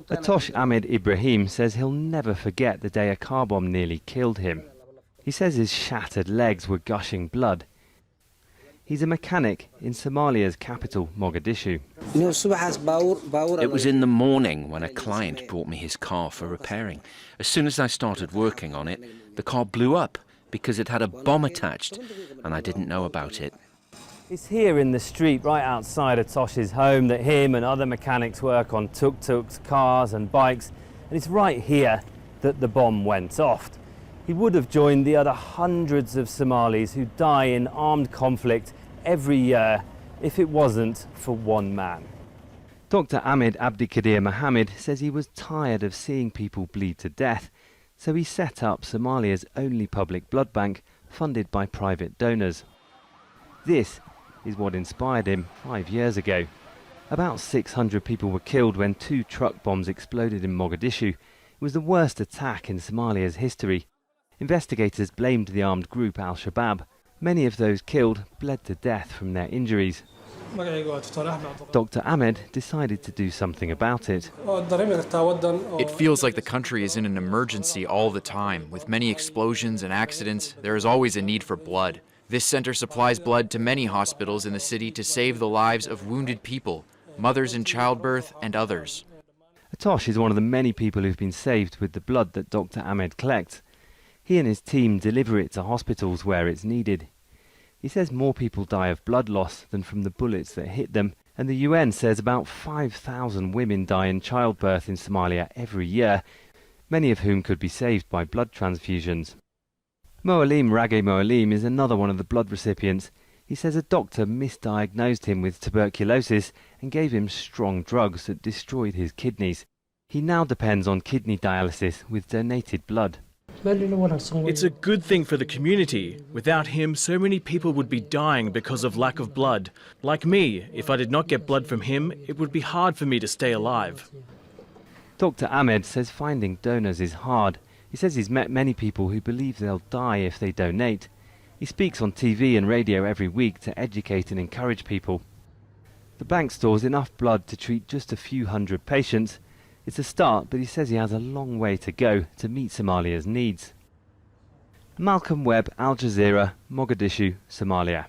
Atosh Ahmed Ibrahim says he'll never forget the day a car bomb nearly killed him. He says his shattered legs were gushing blood. He's a mechanic in Somalia's capital, Mogadishu. It was in the morning when a client brought me his car for repairing. As soon as I started working on it, the car blew up because it had a bomb attached, and I didn't know about it. It's here in the street right outside Atosh's home that him and other mechanics work on tuk-tuks, cars and bikes, and it's right here that the bomb went off. He would have joined the other hundreds of Somalis who die in armed conflict every year if it wasn't for one man. Dr. Ahmed Abdikadir Mohammed says he was tired of seeing people bleed to death, so he set up Somalia's only public blood bank funded by private donors. This is what inspired him 5 years ago. About 600 people were killed when 2 truck bombs exploded in Mogadishu. It was the worst attack in Somalia's history. Investigators blamed the armed group Al-Shabaab. Many of those killed bled to death from their injuries. Dr. Ahmed decided to do something about it. It feels like the country is in an emergency all the time. With many explosions and accidents, there is always a need for blood. This center supplies blood to many hospitals in the city to save the lives of wounded people, mothers in childbirth and others. Atosh is one of the many people who've been saved with the blood that Dr. Ahmed collects. He and his team deliver it to hospitals where it's needed. He says more people die of blood loss than from the bullets that hit them, and the UN says about 5,000 women die in childbirth in Somalia every year, many of whom could be saved by blood transfusions. Moalim Rage Moalim is another one of the blood recipients. He says a doctor misdiagnosed him with tuberculosis and gave him strong drugs that destroyed his kidneys. He now depends on kidney dialysis with donated blood. It's a good thing for the community. Without him, so many people would be dying because of lack of blood. Like me, if I did not get blood from him, it would be hard for me to stay alive. Dr. Ahmed says finding donors is hard. He says he's met many people who believe they'll die if they donate. He speaks on TV and radio every week to educate and encourage people. The bank stores enough blood to treat just a few hundred patients. It's a start, but he says he has a long way to go to meet Somalia's needs. Malcolm Webb, Al Jazeera, Mogadishu, Somalia.